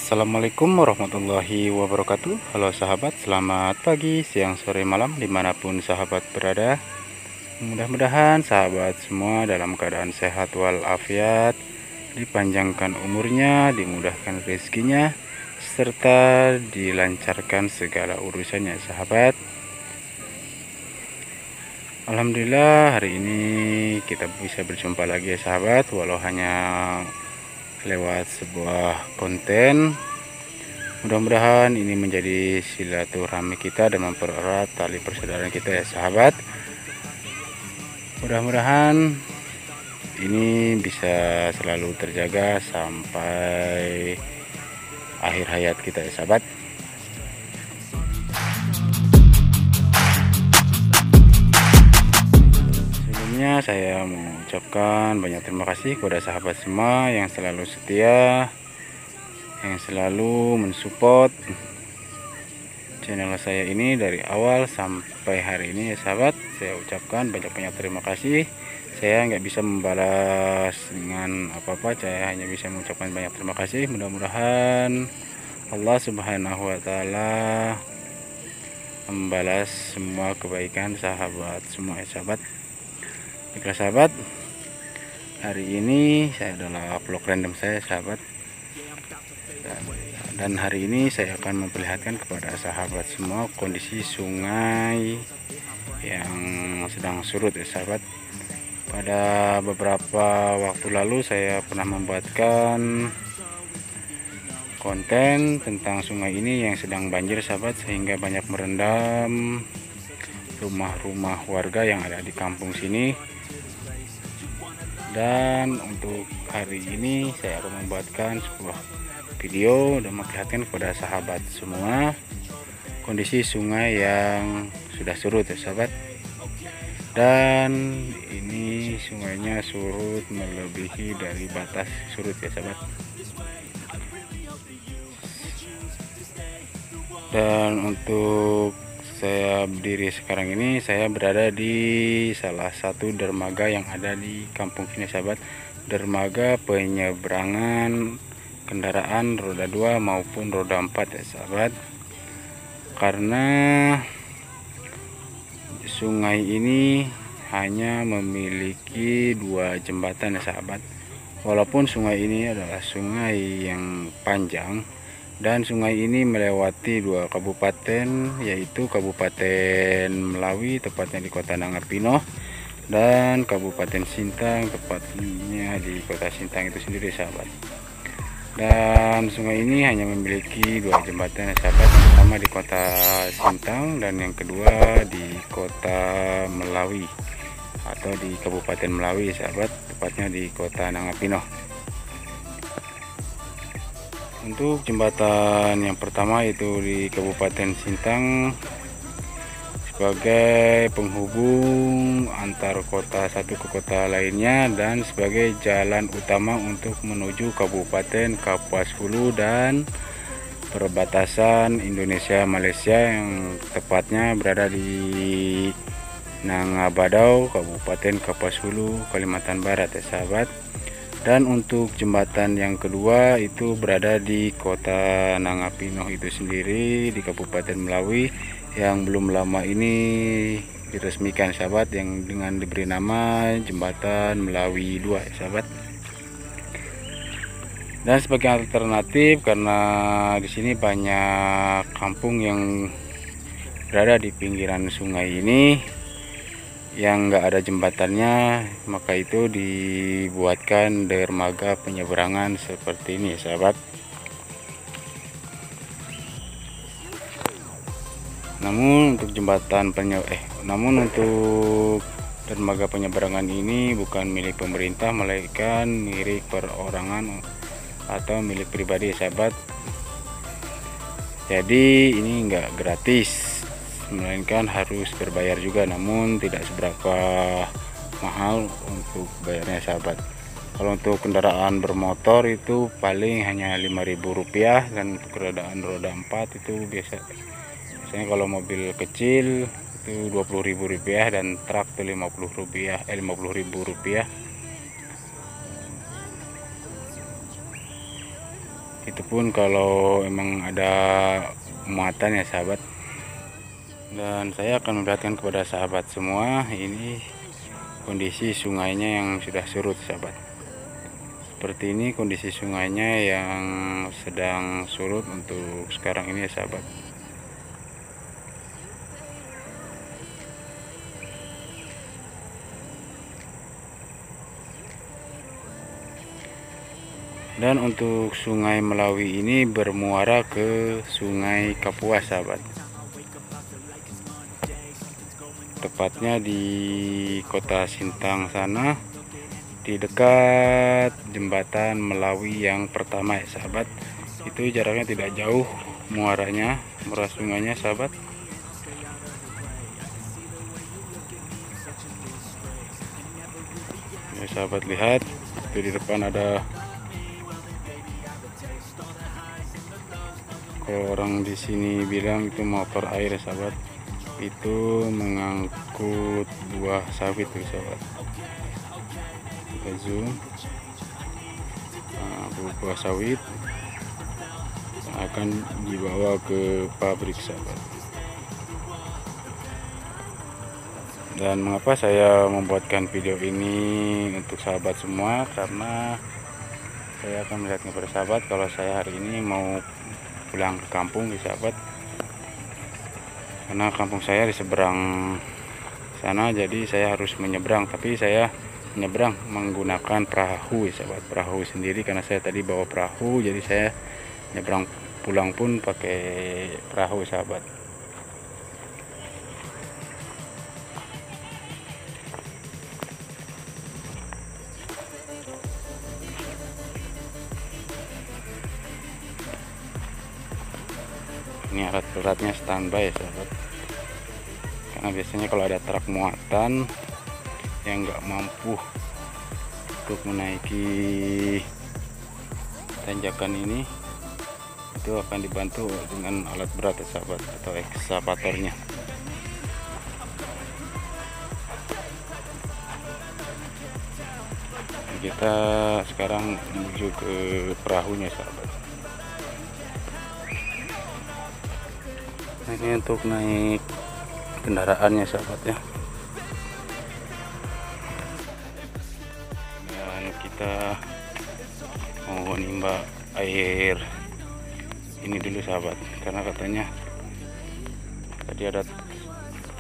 Assalamualaikum warahmatullahi wabarakatuh. Halo sahabat, selamat pagi, siang, sore, malam dimanapun sahabat berada. Mudah-mudahan sahabat semua dalam keadaan sehat walafiat, dipanjangkan umurnya, dimudahkan rezekinya, serta dilancarkan segala urusannya sahabat. Alhamdulillah hari ini kita bisa berjumpa lagi ya sahabat, walau hanya lewat sebuah konten. Mudah-mudahan ini menjadi silaturahmi kita dan mempererat tali persaudaraan kita ya sahabat. Mudah-mudahan ini bisa selalu terjaga sampai akhir hayat kita ya sahabat. Sebelumnya saya mengucapkan banyak terima kasih kepada sahabat semua yang selalu setia, yang selalu mensupport channel saya ini dari awal sampai hari ini ya sahabat. Saya ucapkan banyak-banyak terima kasih. Saya nggak bisa membalas dengan apa-apa, saya hanya bisa mengucapkan banyak terima kasih. Mudah-mudahan Allah Subhanahu wa Ta'ala membalas semua kebaikan sahabat semua ya sahabat. Baiklah sahabat, hari ini saya adalah vlog random saya sahabat, dan hari ini saya akan memperlihatkan kepada sahabat semua kondisi sungai yang sedang surut ya sahabat. Pada beberapa waktu lalu saya pernah membuatkan konten tentang sungai ini yang sedang banjir sahabat, sehingga banyak merendam rumah-rumah warga yang ada di kampung sini. Dan untuk hari ini saya akan membuatkan sebuah video dan memperlihatkan kepada sahabat semua kondisi sungai yang sudah surut ya sahabat. Dan ini sungainya surut melebihi dari batas surut ya sahabat. Dan untuk saya berdiri sekarang ini, saya berada di salah satu dermaga yang ada di kampung sini sahabat. Dermaga penyeberangan kendaraan roda 2 maupun roda 4 ya sahabat. Karena sungai ini hanya memiliki 2 jembatan ya sahabat. Walaupun sungai ini adalah sungai yang panjang, dan sungai ini melewati 2 kabupaten, yaitu Kabupaten Melawi tepatnya di Kota Nangapino, dan Kabupaten Sintang tepatnya di Kota Sintang itu sendiri sahabat. Dan sungai ini hanya memiliki 2 jembatan ya sahabat, pertama di Kota Sintang dan yang kedua di Kota Melawi atau di Kabupaten Melawi sahabat, tepatnya di Kota Nangapino. Untuk jembatan yang pertama itu di Kabupaten Sintang sebagai penghubung antar kota satu ke kota lainnya dan sebagai jalan utama untuk menuju Kabupaten Kapuas Hulu dan perbatasan Indonesia Malaysia yang tepatnya berada di Nangabadau, Kabupaten Kapuas Hulu, Kalimantan Barat ya sahabat. Dan untuk jembatan yang kedua itu berada di Kota Nangapino itu sendiri di Kabupaten Melawi, yang belum lama ini diresmikan sahabat, yang dengan diberi nama Jembatan Melawi 2 ya sahabat. Dan sebagai alternatif, karena di sini banyak kampung yang berada di pinggiran sungai ini yang enggak ada jembatannya, maka itu dibuatkan dermaga penyeberangan seperti ini ya sahabat. Namun untuk dermaga penyeberangan ini bukan milik pemerintah, melainkan milik perorangan atau milik pribadi ya sahabat. Jadi ini enggak gratis, melainkan harus berbayar juga, namun tidak seberapa mahal untuk bayarnya sahabat. Kalau untuk kendaraan bermotor itu paling hanya Rp5.000, dan untuk kendaraan roda 4 itu biasanya kalau mobil kecil itu Rp20.000 dan truk itu Rp50.000. Itu pun kalau emang ada muatan ya sahabat. Dan saya akan memperlihatkan kepada sahabat semua, ini kondisi sungainya yang sudah surut sahabat. Seperti ini kondisi sungainya yang sedang surut untuk sekarang ini ya sahabat. Dan untuk Sungai Melawi ini bermuara ke Sungai Kapuas sahabat. Tepatnya di Kota Sintang sana, di dekat jembatan Melawi yang pertama ya sahabat. Itu jaraknya tidak jauh muaranya, muara sungainya sahabat. Ya, sahabat lihat, itu di depan ada, kalau orang di sini bilang itu motor air ya sahabat. Itu mengangkut buah sawit tuh sahabat. Kita zoom. Nah, buah sawit akan dibawa ke pabrik sahabat. Dan mengapa saya membuatkan video ini untuk sahabat semua, karena saya akan melihatnya kepada sahabat kalau saya hari ini mau pulang ke kampung di sahabat, karena kampung saya di seberang sana, jadi saya harus menyeberang, tapi saya menyeberang menggunakan perahu ya sahabat, perahu sendiri, karena saya tadi bawa perahu, jadi saya nyeberang pulang pun pakai perahu sahabat. Ini alat beratnya standby ya sahabat, karena biasanya kalau ada truk muatan yang nggak mampu untuk menaiki tanjakan ini, itu akan dibantu dengan alat berat ya sahabat, atau ekskavatornya. Kita sekarang menuju ke perahunya sahabat. Nah, ini untuk naik kendaraannya sahabat ya. Dan kita mau nimba air ini dulu sahabat, karena katanya tadi ada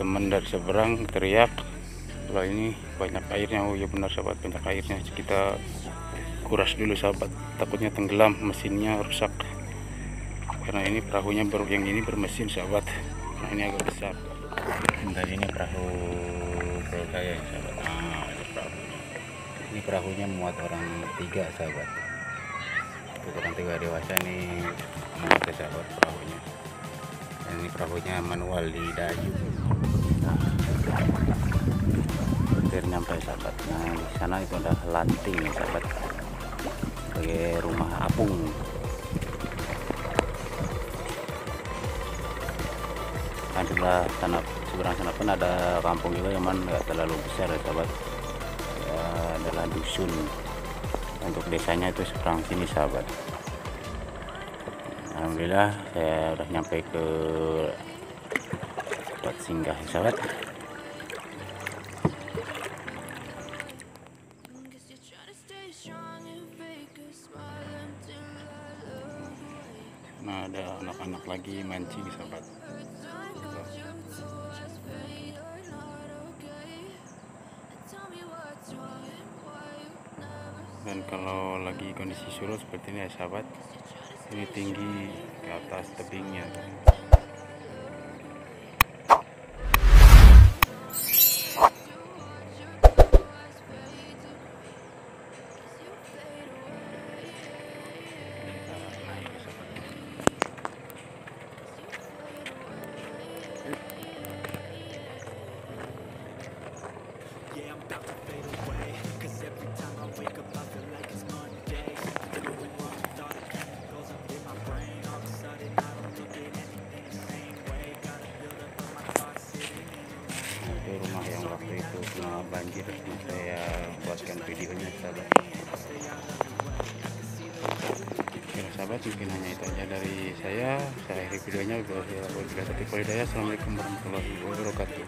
teman dari seberang teriak kalau ini banyak airnya. Oh iya benar sahabat, banyak airnya. Kita kuras dulu sahabat, takutnya tenggelam, mesinnya rusak, karena ini perahunya yang ini bermesin sahabat. Nah ini agak besar. Tadi ini perahu saya sahabat. Nah, ini perahunya muat orang 3 sahabat. Untuk orang 3 dewasa ini muat ya sahabat perahunya. Dan ini perahunya manual di Dayu. Hampir nyampe sahabat. Nah di sana itu ada lanting sahabat, sebagai rumah apung. Adalah sana, seberang sana pun ada kampung juga yang nggak terlalu besar ya sahabat ya, adalah dusun. Untuk desanya itu seberang sini sahabat. Alhamdulillah saya udah nyampe ke tempat singgah sahabat. Nah ada anak-anak lagi mancing sahabat. Dan kalau lagi kondisi surut seperti ini ya sahabat, ini tinggi ke atas tebingnya. Rumah yang waktu itu kena banjir, saya buatkan videonya sahabat. sahabat, mungkin hanya itu aja dari saya akhiri videonya. Assalamualaikum warahmatullahi wabarakatuh.